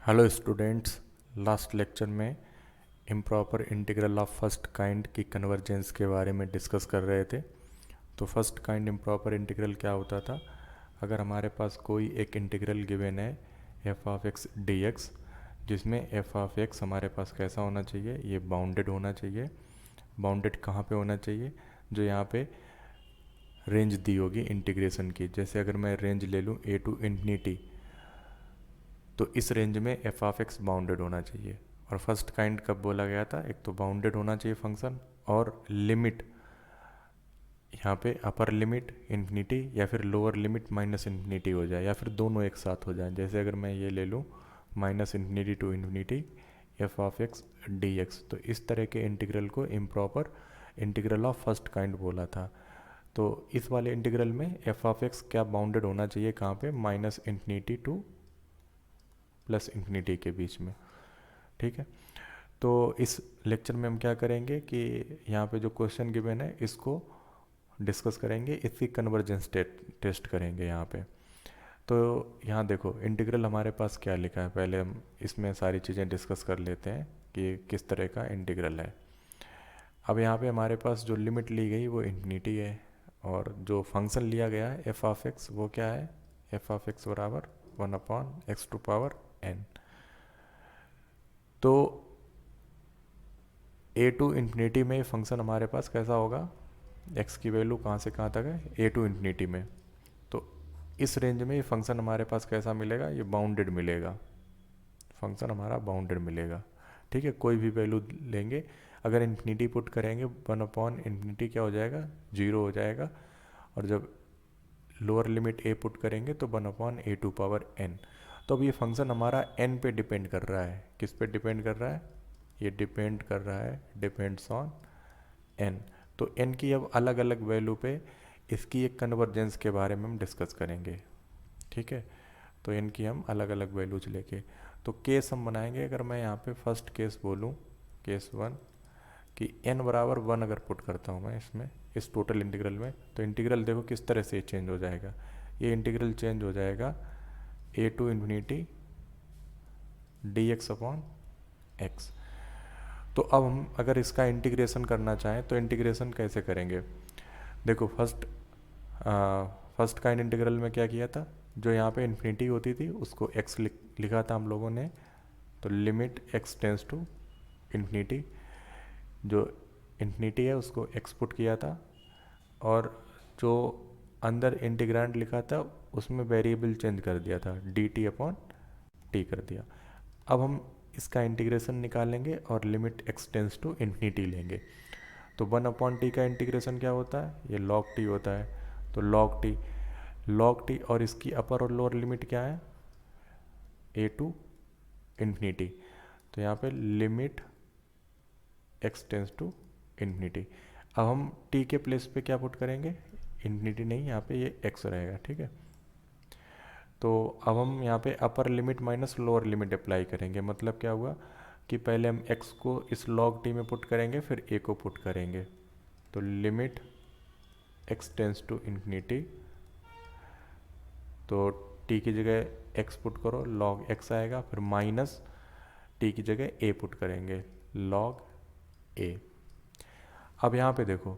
Hello students. Last lecture में improper integral of first kind की convergence के बारे में डिस्कस कर रहे थे। तो फर्स्ट काइंड इम्प्रॉपर इंटीग्रल क्या होता था? अगर हमारे पास कोई एक इंटीग्रल गिवन है F of X D x, जिसमें एफ ऑफ एक्स हमारे पास कैसा होना चाहिए? ये बाउंडेड होना चाहिए। बाउंडेड कहाँ पे होना चाहिए? जो यहाँ पे रेंज दी होगी इंटीग्रेशन की। जैसे अगर मैं रेंज ले लूँ ए टू इन्फिनिटी, तो इस रेंज में एफ ऑफ एक्स बाउंडेड होना चाहिए। और फर्स्ट काइंड कब बोला गया था? एक तो बाउंडेड होना चाहिए फंक्शन, और लिमिट यहाँ पे अपर लिमिट इन्फिनिटी या फिर लोअर लिमिट माइनस इन्फिनिटी हो जाए, या फिर दोनों एक साथ हो जाए। जैसे अगर मैं ये ले लूँ minus infinity to infinity F of X D X, तो इस तरह के इंटीग्रल को improper integral of first kind बोला था। तो इस वाले इंटीग्रल में एफ ऑफ एक्स क्या बाउंडेड होना चाहिए? कहाँ पे? Minus infinity to plus infinity के बीच में। ठीक है। तो इस लेक्चर में हम क्या करेंगे कि यहाँ पे जो क्वेश्चन गिवन है इसको डिस्कस करेंगे, इसकी कन्वर्जेंस टेस्ट करेंगे यहाँ पे। तो यहाँ देखो इंटीग्रल हमारे पास क्या लिखा है, पहले हम इसमें सारी चीज़ें डिस्कस कर लेते हैं कि किस तरह का इंटीग्रल है। अब यहाँ पे हमारे पास जो लिमिट ली गई वो इन्फिनिटी है, और जो फंक्शन लिया गया है एफ ऑफ एक्स वो क्या है? एफ ऑफ एक्स बराबर 1/x⁴n। तो ए टू इन्फिनिटी में फंक्शन हमारे पास कैसा होगा? एक्स की वैल्यू कहाँ से कहाँ तक है? ए टू इन्फिनिटी में। तो इस रेंज में ये फंक्शन हमारे पास कैसा मिलेगा? ये बाउंडेड मिलेगा। फंक्शन हमारा बाउंडेड मिलेगा। ठीक है, कोई भी वैल्यू लेंगे, अगर इन्फिनिटी पुट करेंगे 1/इन्फिनिटी क्या हो जाएगा? 0 हो जाएगा। और जब लोअर लिमिट ए पुट करेंगे तो 1/a⁴n। तो अब ये फंक्शन हमारा n पे डिपेंड कर रहा है। किस पे डिपेंड कर रहा है? ये डिपेंड कर रहा है, डिपेंड्स ऑन n। तो n की अब अलग अलग वैल्यू पे इसकी एक कन्वर्जेंस के बारे में हम डिस्कस करेंगे। ठीक है, तो n की हम अलग अलग वैल्यूज लेके तो केस हम बनाएंगे। अगर मैं यहाँ पे फर्स्ट केस बोलूँ, केस 1, कि n बराबर 1 अगर पुट करता हूँ मैं इसमें, इस टोटल इंटीग्रल में, तो इंटीग्रल देखो किस तरह से चेंज हो जाएगा। ये इंटीग्रल चेंज हो जाएगा A to infinity D X upon X. तो अब हम अगर इसका इंटीग्रेशन करना चाहें तो इंटीग्रेशन कैसे करेंगे? देखो फर्स्ट काइंड इंटीग्रल में क्या किया था? जो यहाँ पे इन्फिनिटी होती थी उसको x लिखा था हम लोगों ने। तो limit x tends to infinity, जो इन्फिनिटी है उसको x पुट किया था, और जो अंदर इंटीग्रांड लिखा था उसमें वेरिएबल चेंज कर दिया था, डी टी अपॉन टी कर दिया। अब हम इसका इंटीग्रेशन निकालेंगे और limit x tends to infinity लेंगे। तो 1/t का इंटीग्रेशन क्या होता है? ये log t होता है। तो log t और इसकी अपर और लोअर लिमिट क्या है? a to infinity. तो यहाँ पे limit x tends to infinity. अब हम t के प्लेस पे क्या पुट करेंगे? इन्फिनिटी नहीं, यहाँ पे ये x रहेगा। ठीक है, तो अब हम यहाँ पे अपर limit minus lower limit apply करेंगे। मतलब क्या हुआ कि पहले हम x को इस log t में पुट करेंगे, फिर a को पुट करेंगे। तो limit x tends to infinity, तो t की जगह x पुट करो, log x आएगा, फिर माइनस t की जगह a पुट करेंगे, log a। अब यहाँ पे देखो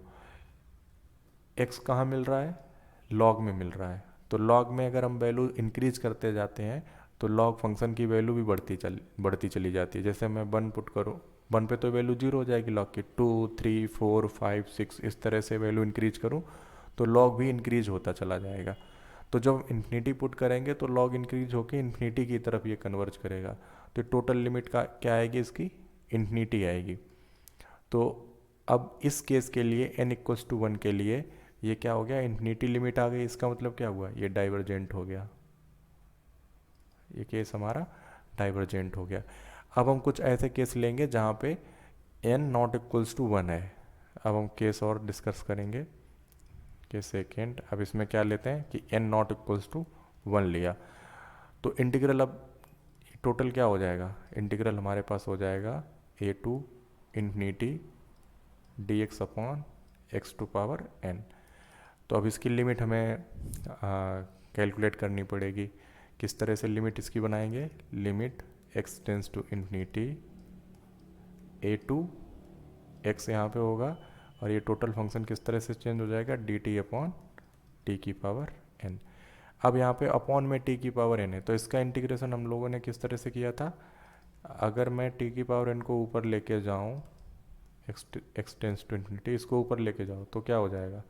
x कहाँ मिल रहा है? log में मिल रहा है। तो log में अगर हम वैल्यू इंक्रीज करते जाते हैं तो log फंक्शन की वैल्यू भी बढ़ती चली जाती है। जैसे मैं 1 पुट करूँ, 1 पे तो वैल्यू 0 हो जाएगी log की, 2 3 4 5 6 इस तरह से वैल्यू इंक्रीज करूँ तो log भी इंक्रीज होता चला जाएगा। तो जब इन्फिनिटी पुट करेंगे तो log इंक्रीज होकर इन्फिनिटी की तरफ ये कन्वर्ज करेगा। तो टोटल लिमिट का क्या आएगी? इसकी इन्फिनिटी आएगी। तो अब इस केस के लिए n इक्वल्स टू 1 के लिए ये क्या हो गया? इन्फिनिटी लिमिट आ गई। इसका मतलब क्या हुआ? ये डाइवर्जेंट हो गया। ये केस हमारा डाइवर्जेंट हो गया। अब हम कुछ ऐसे केस लेंगे जहाँ पे n नॉट इक्वल्स टू 1 है। अब हम केस और डिस्कस करेंगे कि सेकेंड, अब इसमें क्या लेते हैं कि n नॉट इक्वल्स टू 1 लिया, तो इंटीग्रल अब टोटल क्या हो जाएगा? इंटीग्रल हमारे पास हो जाएगा a to infinity D X upon x⁴n। तो अब इसकी लिमिट हमें कैलकुलेट करनी पड़ेगी। किस तरह से लिमिट इसकी बनाएंगे? Limit X tends to infinity A to X यहाँ पे होगा, और ये टोटल फंक्शन किस तरह से चेंज हो जाएगा, डी टी अपॉन टी की पावर एन। अब यहाँ पे अपॉन में टी की पावर एन है, तो इसका इंटीग्रेशन हम लोगों ने किस तरह से किया था, अगर मैं टी की पावर एन को ऊपर लेके जाऊँ, एक्स टेंस टू इन्फिनिटी, इसको ऊपर लेके जाओ तो क्या हो जाएगा,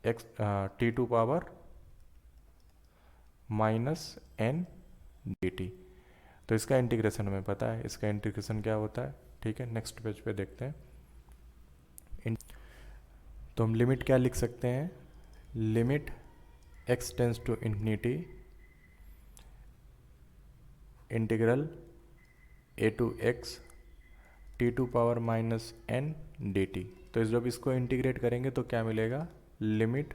X T to power minus N D T. तो इसका इंटीग्रेशन हमें पता है, इसका इंटीग्रेशन क्या होता है, ठीक है। नेक्स्ट पेज पे देखते हैं। तो हम लिमिट क्या लिख सकते हैं, limit X tends to infinity integral A to X T to power minus N D T. तो जब इसको इंटीग्रेट करेंगे तो क्या मिलेगा, limit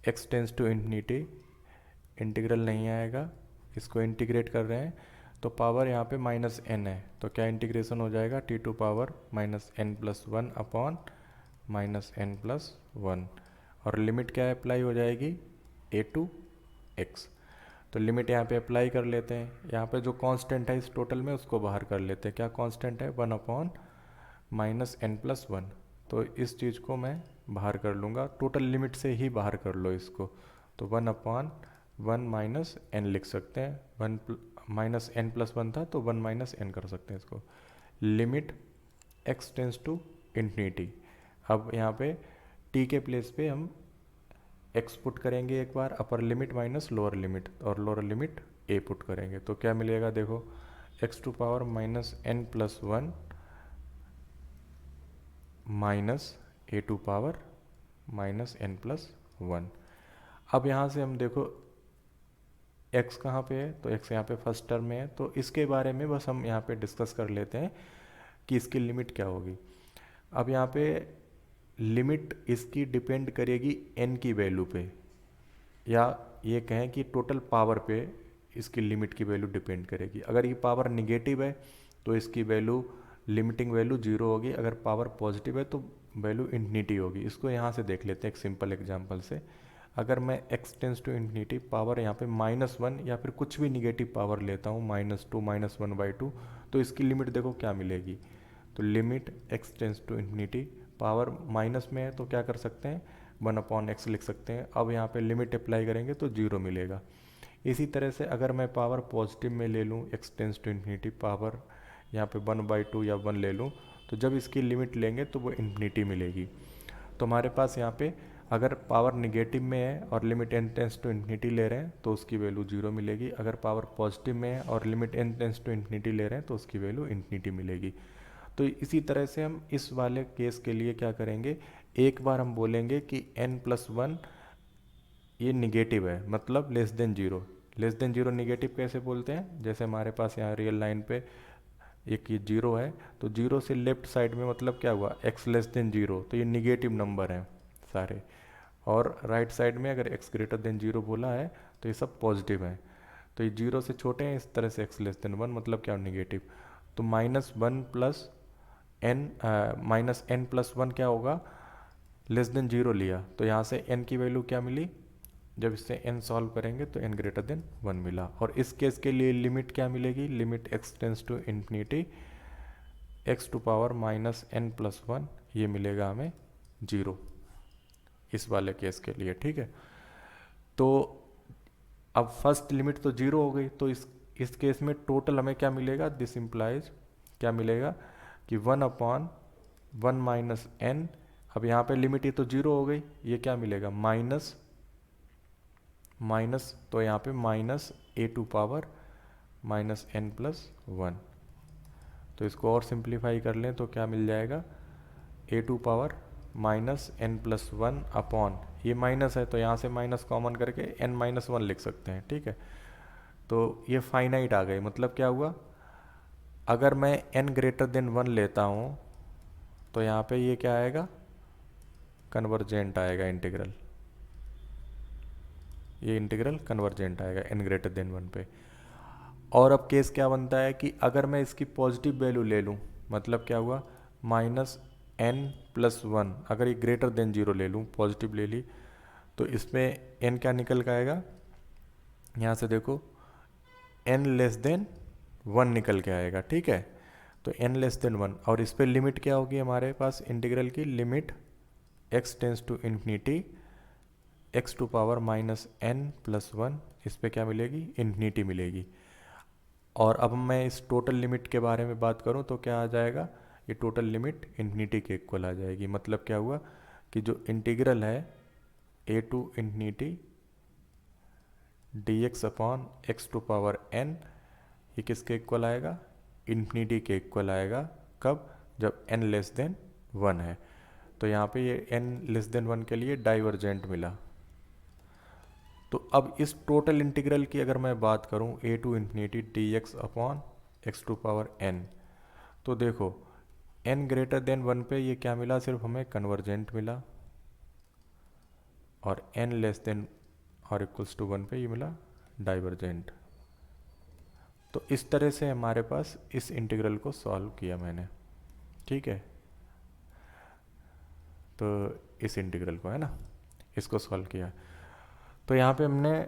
X tends to infinity, integral नहीं आएगा, इसको इंटीग्रेट कर रहे हैं तो पावर यहाँ पे माइनस एन है, तो क्या इंटीग्रेशन हो जाएगा, T to power minus N plus one upon minus N plus one, और लिमिट क्या अप्लाई हो जाएगी, ए टू एक्स। तो लिमिट यहाँ पे अप्लाई कर लेते हैं, यहाँ पे जो कांस्टेंट है इस टोटल में उसको बाहर कर लेते हैं, क्या कांस्टेंट है, one upon minus N plus one. तो इस चीज़ को मैं बाहर कर लूँगा, टोटल लिमिट से ही बाहर कर लो इसको, तो one upon one minus N लिख सकते हैं, one minus N plus one था तो वन माइनस एन कर सकते हैं इसको। Limit X tends to infinity, अब यहाँ पे टी के प्लेस पे हम एक्स पुट करेंगे एक बार, upper limit minus lower limit, और लोअर लिमिट ए पुट करेंगे तो क्या मिलेगा, देखो X to power minus N plus one minus A to power minus N plus one. अब यहाँ से हम देखो x कहाँ पे है, तो x यहाँ पे फर्स्ट टर्म में है, तो इसके बारे में बस हम यहाँ पे डिस्कस कर लेते हैं कि इसकी लिमिट क्या होगी। अब यहाँ पे लिमिट इसकी डिपेंड करेगी n की वैल्यू पे, या ये कहें कि टोटल पावर पे इसकी लिमिट की वैल्यू डिपेंड करेगी। अगर ये पावर निगेटिव है तो इसकी वैल्यू लिमिटिंग वैल्यू जीरो होगी, अगर पावर पॉजिटिव है तो वैल्यू इन्फिनिटी होगी। इसको यहाँ से देख लेते हैं एक सिंपल एग्जांपल से। अगर मैं x tends to infinity power यहाँ पे माइनस वन या फिर कुछ भी निगेटिव पावर लेता हूँ, minus two minus one by two, तो इसकी लिमिट देखो क्या मिलेगी, तो limit x tends to infinity power minus में है तो क्या कर सकते हैं, वन अपॉन एक्स लिख सकते हैं। अब यहाँ पे लिमिट अप्लाई करेंगे तो जीरो मिलेगा। इसी तरह से अगर मैं पावर पॉजिटिव में ले लूँ, X tends to infinity power यहाँ पे वन बाई टू या वन ले लूँ, तो जब इसकी लिमिट लेंगे तो वो इन्फिनिटी मिलेगी। तो हमारे पास यहाँ पे अगर पावर निगेटिव में है और limit n tends to infinity ले रहे हैं तो उसकी वैल्यू जीरो मिलेगी, अगर पावर पॉजिटिव में है और limit n tends to infinity ले रहे हैं तो उसकी वैल्यू इन्फिनिटी मिलेगी। तो इसी तरह से हम इस वाले केस के लिए क्या करेंगे, एक बार हम बोलेंगे कि n प्लस वन ये निगेटिव है, मतलब less than zero. Less than zero negative कैसे बोलते हैं, जैसे हमारे पास यहाँ रियल लाइन पे एक ये जीरो है, तो जीरो से लेफ्ट साइड में मतलब क्या हुआ, x लेस देन जीरो, तो ये निगेटिव नंबर हैं सारे, और राइट साइड में अगर x ग्रेटर देन जीरो बोला है तो ये सब पॉजिटिव है। तो ये जीरो से छोटे हैं, इस तरह से x लेस देन वन मतलब क्या, निगेटिव। तो minus one plus N minus N plus one क्या होगा, लेस देन जीरो लिया, तो यहाँ से n की वैल्यू क्या मिली, जब इससे n सॉल्व करेंगे तो n ग्रेटर देन वन मिला। और इस केस के लिए लिमिट क्या मिलेगी, limit x tends to infinity x to power minus N plus one, ये मिलेगा हमें जीरो इस वाले केस के लिए, ठीक है। तो अब फर्स्ट लिमिट तो जीरो हो गई, तो इस केस में टोटल हमें क्या मिलेगा, दिस इम्प्लाइज क्या मिलेगा कि one upon one minus N, अब यहाँ पे लिमिट ये तो जीरो हो गई, ये क्या मिलेगा माइनस माइनस, तो यहाँ पे minus A to power minus N plus one. तो इसको और सिंप्लीफाई कर लें तो क्या मिल जाएगा, A to power minus N plus one upon, ये माइनस है तो यहाँ से माइनस कॉमन करके एन माइनस वन लिख सकते हैं, ठीक है। तो ये फाइनाइट आ गई, मतलब क्या हुआ, अगर मैं एन ग्रेटर देन वन लेता हूँ तो यहाँ पे ये क्या आएगा, कन्वर्जेंट आएगा इंटीग्रल, ये इंटीग्रल कन्वर्जेंट आएगा एन ग्रेटर देन वन पे। और अब केस क्या बनता है कि अगर मैं इसकी पॉजिटिव वैल्यू ले लूँ, मतलब क्या हुआ, माइनस एन प्लस वन, अगर ये ग्रेटर देन जीरो ले लूँ, पॉजिटिव ले ली, तो इसमें एन क्या निकल के आएगा, यहाँ से देखो एन लेस देन 1 निकल के आएगा, ठीक है। तो n लेस देन 1, और इस पर लिमिट क्या होगी हमारे पास इंटीग्रल की, limit x tends to infinity x to power minus n plus 1, इस पर क्या मिलेगी, इन्फिनिटी मिलेगी। और अब मैं इस टोटल लिमिट के बारे में बात करूं तो क्या आ जाएगा, ये टोटल लिमिट इन्फिनिटी के इक्वल आ जाएगी। मतलब क्या हुआ कि जो इंटीग्रल है a to infinity D X upon X to power n, ये किसके इक्वल आएगा, इन्फिनिटी के इक्वल आएगा। कब, जब n लेस देन 1 है। तो यहाँ पे ये n लेस देन 1 के लिए डाइवर्जेंट मिला। तो अब इस टोटल इंटीग्रल की अगर मैं बात करूँ a to infinity D X upon X to power n, तो देखो n ग्रेटर देन 1 पे ये क्या मिला, सिर्फ हमें कन्वर्जेंट मिला, और n लेस देन और इक्वल्स टू 1 पे ये मिला डाइवर्जेंट। तो इस तरह से हमारे पास इस इंटीग्रल को सॉल्व किया मैंने, ठीक है। तो इस इंटीग्रल को है ना, इसको सॉल्व किया। तो यहाँ पे हमने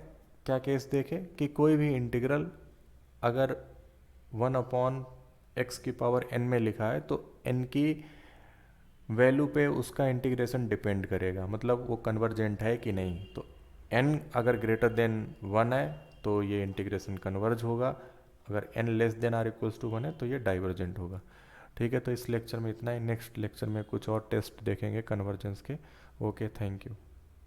क्या केस देखे कि कोई भी इंटीग्रल अगर 1 अपॉन एक्स की पावर n में लिखा है तो n की वैल्यू पे उसका इंटीग्रेशन डिपेंड करेगा, मतलब वो कन्वर्जेंट है कि नहीं। तो n अगर ग्रेटर देन 1 है तो ये इंटीग्रेशन कन्वर्ज होगा, अगर n less than or equals to 1 है तो ये डाइवर्जेंट होगा, ठीक है। तो इस लेक्चर में इतना ही, नेक्स्ट लेक्चर में कुछ और टेस्ट देखेंगे कन्वर्जेंस के। Okay, thank you.